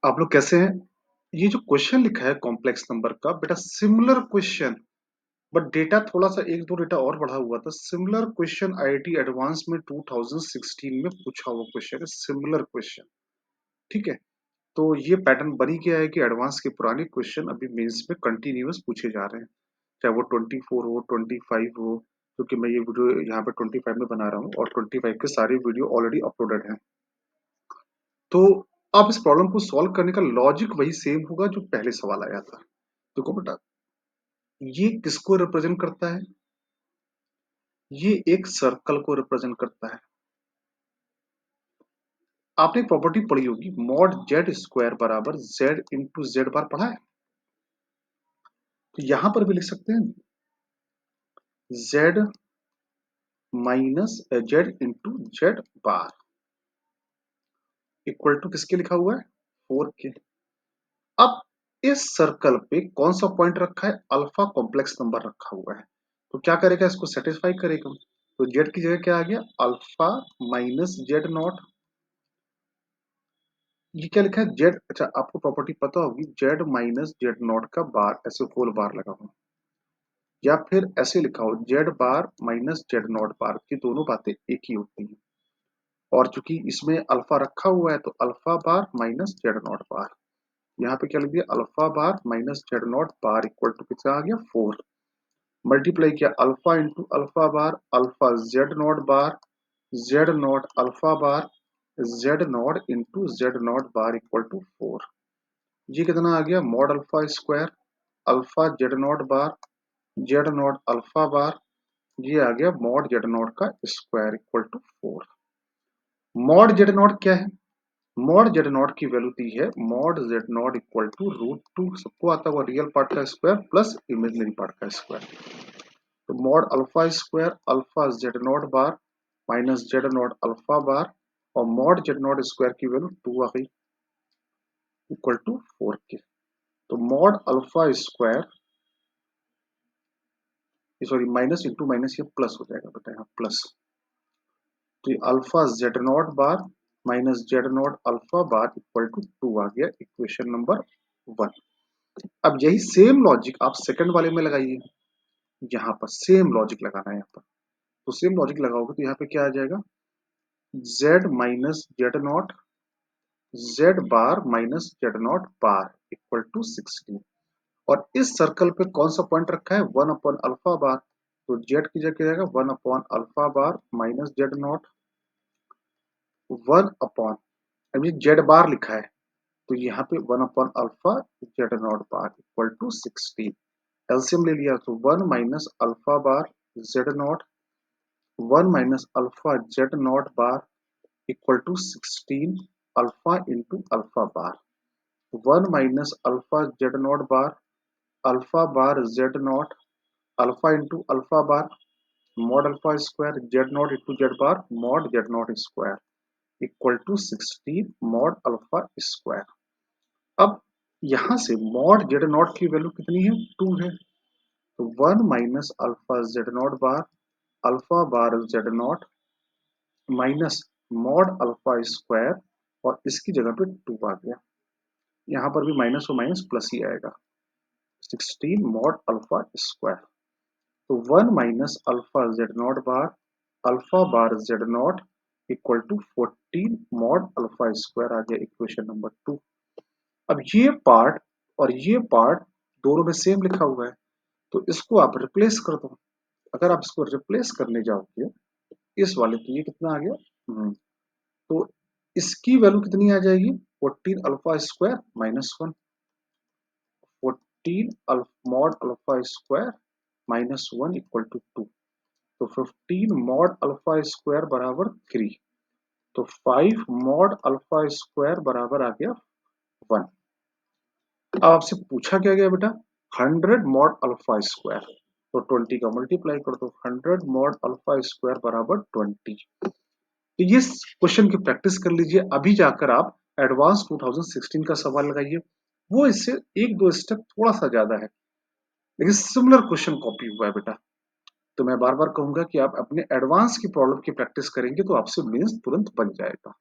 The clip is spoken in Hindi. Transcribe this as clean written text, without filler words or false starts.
आप लोग कैसे हैं? ये जो क्वेश्चन लिखा है कॉम्प्लेक्स नंबर का, बेटा सिमिलर क्वेश्चन, बट डेटा थोड़ा सा एक दो डेटा और बढ़ा हुआ था। सिमिलर क्वेश्चन आईआईटी एडवांस में 2016 में पूछा हुआ क्वेश्चन है, सिमिलर क्वेश्चन। ठीक है, तो ये पैटर्न बन ही गया है कि एडवांस के पुराने क्वेश्चन अभी मेंस में कंटिन्यूअस पूछे जा रहे हैं, चाहे वो 24 हो 25 हो, क्योंकि मैं ये वीडियो यहाँ पे 25 में बना रहा हूँ और 25 के सारे वीडियो ऑलरेडी अपलोडेड हैं। तो आप इस प्रॉब्लम को सॉल्व करने का लॉजिक वही सेम होगा जो पहले सवाल आया था। देखो बेटा, ये किसको रिप्रेजेंट करता है? ये एक सर्कल को रिप्रेजेंट करता है। आपने प्रॉपर्टी पढ़ी होगी, मॉड जेड स्क्वायर बराबर जेड इंटू जेड बार, पढ़ा है? तो यहां पर भी लिख सकते हैं Z minus Z into Z bar equal to किसके लिखा हुआ है? 4 के। अब इस सर्कल पे कौन सा पॉइंट रखा है? अल्फा कॉम्प्लेक्स नंबर रखा हुआ है। तो क्या करेगा? इसको सेटिस्फाई करेगा। तो जेड की जगह क्या आ गया? Alpha minus Z not. ये क्या लिखा है? जेड, अच्छा आपको प्रॉपर्टी पता होगी, जेड माइनस जेड नॉट का बार, ऐसे होल बार लगा हो, या फिर ऐसे लिखा हो z bar minus Z naught bar, की दोनों बातें एक ही होती हैं। और चूंकि इसमें अल्फा रखा हुआ है तो alpha bar minus Z naught bar, यहाँ पे क्या लिख दिया? Alpha bar minus Z naught bar equal to कितना आ गया? 4। मल्टीप्लाई किया alpha into alpha bar, alpha Z naught bar, Z naught alpha bar, Z naught into z naught bar equal to 4। ये कितना आ गया? Mod alpha square alpha Z naught bar Z naught alpha bar, ये आ गया मॉड जेड नॉट का square equal to 4। Mod Z naught क्या है? मॉड जेड नॉट की वैल्यू दी है mod Z naught equal to √2, सबको आता हुआ रियल पार्ट का स्क्वायर प्लस इमेजिनरी पार्ट का स्क्वायर। तो mod alpha square alpha Z naught bar minus Z naught alpha bar, और मॉड जेड नॉट स्क्वायर की वैल्यू 2 आ गई इक्वल टू 4 के। तो mod alpha square, sorry minus into minus ये प्लस हो जाएगा बेटा, यहाँ प्लस। तो ये alpha Z naught bar minus Z naught alpha bar equal to 2 आ गया, इक्वेशन नंबर 1। अब यही सेम लॉजिक आप सेकंड वाले में लगाइए, यहाँ पर सेम लॉजिक लगाना है। यहाँ पर तो सेम लॉजिक लगाओगे तो यहाँ पे क्या आ जाएगा? Z minus Z naught Z bar minus Z naught bar equal to 16। और इस सर्कल पे कौन सा पॉइंट रखा है? 1 अपॉन अल्फा बार, तो जेड की जगह जाएगा 1 upon alpha bar minus Z naught 1 upon, अभी जेड बार लिखा है तो यहाँ पे 1 upon alpha Z naught bar equal to 16। LCM ले लिया तो 1 minus alpha bar Z naught 1 minus alpha Z naught bar equal to 16 alpha into alpha bar, 1 minus alpha Z naught bar alpha bar Z naught alpha into alpha bar mod alpha square Z naught into Z bar mod Z naught square equal to 16 mod alpha square. अब यहां से मॉड जेड नॉट की वैल्यू कितनी है? 2 है। तो 1 minus alpha Z naught bar alpha bar Z naught minus mod alpha square, और इसकी जगह पे 2 आ गया। यहाँ पर भी माइनस और माइनस प्लस ही आएगा, 16 मॉड अल्फा स्क्वायर। तो 1 minus alpha Z naught bar alpha bar Z naught equal to 14 mod alpha square आ गया, इक्वेशन नंबर 2। अब ये पार्ट और ये पार्ट दोनों में सेम लिखा हुआ है, तो इसको आप रिप्लेस कर दो। अगर आप इसको रिप्लेस करने जाओगे इस वाले, तो ये कितना आ गया? तो इसकी वैल्यू कितनी आ जाएगी? 14 alpha square minus 1, 14 mod alpha square minus 1 equal to 2। तो 15 मॉड अल्फा स्क्वायर बराबर 3, तो 5 मॉड अल्फा स्क्वायर बराबर आ गया 1। अब आपसे पूछा क्या गया बेटा? 100 मॉड अल्फा स्क्वायर, तो 20 का मल्टीप्लाई कर दो, 100 मॉड अल्फा स्क्वायर बराबर 20। तो ये क्वेश्चन की प्रैक्टिस कर लीजिए, अभी जाकर आप एडवांस 2016 का सवाल लगाइए, वो इससे एक दो स्टेप थोड़ा सा ज्यादा है, लेकिन सिमिलर क्वेश्चन कॉपी हुआ है बेटा। तो मैं बार बार कहूंगा कि आप अपने एडवांस की प्रॉब्लम की प्रैक्टिस करेंगे तो आपसे मेंस तुरंत बन जाएगा।